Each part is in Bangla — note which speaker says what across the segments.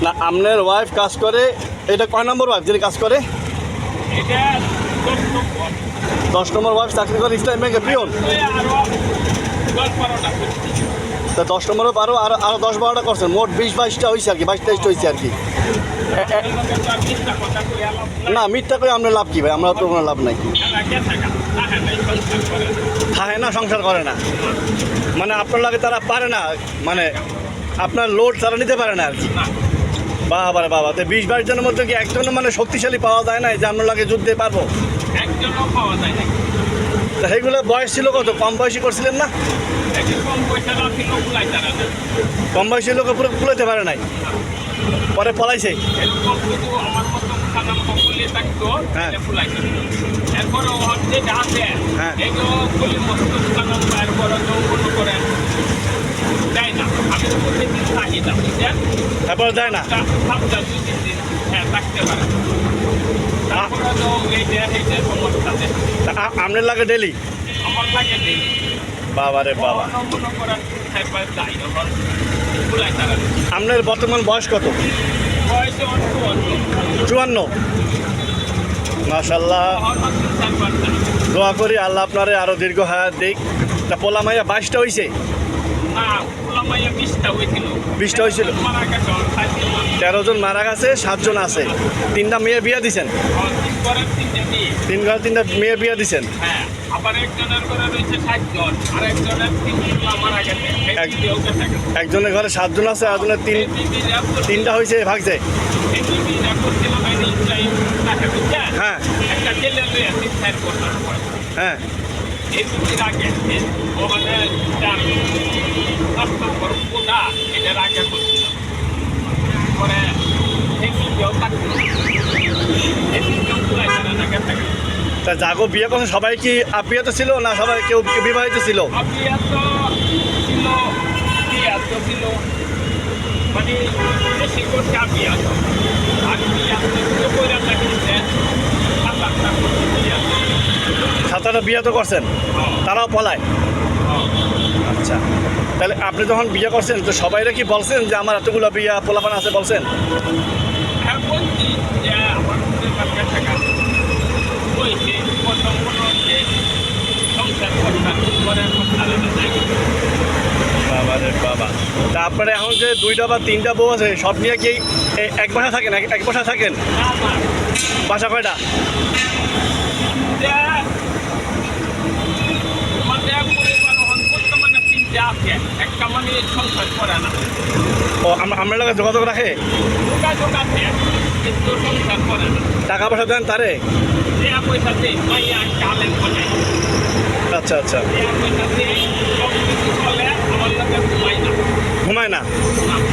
Speaker 1: না আপনার ওয়াইফ কাজ করে, এটা কয় নম্বর ওয়াইফ যিনি কাজ করে? 10 নম্বর ওয়াইফ চাকরি করে ইসলাম ব্যাংকে পিওন। তা 10 নম্বরও পারো, আরো 10-12টা করছেন, মোট 20-22টা হয়েছে আর কি, 22-23টা হয়েছে আর কি। না মিথ্যা করে আপনার লাভ কি ভাই? আমরা তো কোনো লাভ নাই। খায় না, সংসার করে না, মানে আপনার লাগে তারা পারে না, মানে আপনার লোড তারা নিতে পারে না আর কি। বাবা রে বাবা, তো 20-22 জনের মধ্যে কি একজনও মানে শক্তিশালী পাওয়া যায় না যে আপনার লাগে যুদ্ধে পারবো? তা সেইগুলো বয়স ছিল কত? কম বয়সী করছিলেন না? কম বয়সী লোকে পুরো কুলাইতে পারে নাই, পরে পলাইছে। হ্যাঁ হ্যাঁ তারপরে যায় না। আপনার লাগে ডেলি? বাবা রে বাবা। আপনার বর্তমান বয়স কত? 54। মাশাআল্লাহ, দোয়া করি আল্লাহ আপনারে আরো দীর্ঘ হায়াত দিক। তা পোলা মাইয়া 22টা হয়েছে? 20টা হয়েছিল। 13 জন মারা গেছে, 7 জন আছে। 3টা মেয়ে বিয়া দিছেন? 3 ঘরে 3টা মেয়ে বিয়া দিছেন। একজনের ঘরে 7 জন আছে, একজনের 3টা হয়েছে, ভাগছে। হ্যাঁ হ্যাঁ তা জাগো বিয়ে করছে সবাই কি আপিয়াতে ছিল না সবাই কেউ বিবাহিত ছিল? সাতটা বিয়ে তো করছেন, তারাও পলায়? আচ্ছা, তাহলে আপনি যখন বিয়ে করছেন তো সবাইরা কি বলছেন যে আমার এতগুলো বিয়া পোলাপান আছে বলছেন? বাবা রে বাবা। তারপরে এখন যে 2টা বা 3টা বউ আছে সব নিয়ে কি এক বাসা থাকেন? এক বাসা থাকেন? বাসা কয়টা? ও আমরা লোকের যোগাযোগ রাখে? টাকা পয়সা দেন তারে? আচ্ছা আচ্ছা, ঘুমায় না?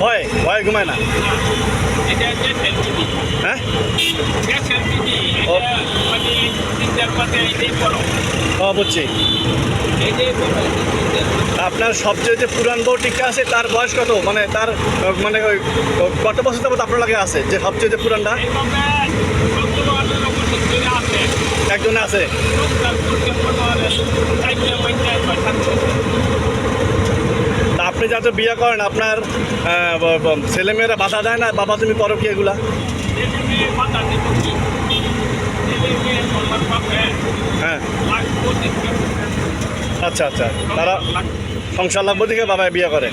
Speaker 1: ভয় ভয় ঘুমায় না? হ্যাঁ ও বুঝছি। আপনার সবচেয়ে যে পুরান বউ টিকা আছে তার বয়স কত? মানে তার মানে ওই কত বছর যাবত আপনার লাগে আছে যে সবচেয়ে যে পুরানটা? একজনে আছে। তা আপনি যাতে বিয়ে করেন আপনার ছেলেমেয়েরা বাধা দেয় না বাবা তুমি করো কি এগুলা? হ্যাঁ আচ্ছা আচ্ছা, তারা সংসার লাগবে দিকে বাবা বিয়ে করে।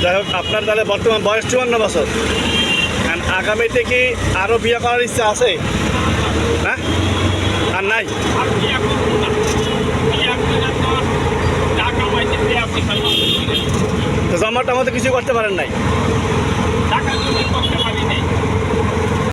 Speaker 1: যাই হোক, আপনার তাহলে বর্তমান বয়স 54 বছর। আগামীতে কি আরও বিয়ে করার ইচ্ছা আছে? হ্যাঁ আর নাই? তো জমাটা মতো কিছু করতে পারেন নাই?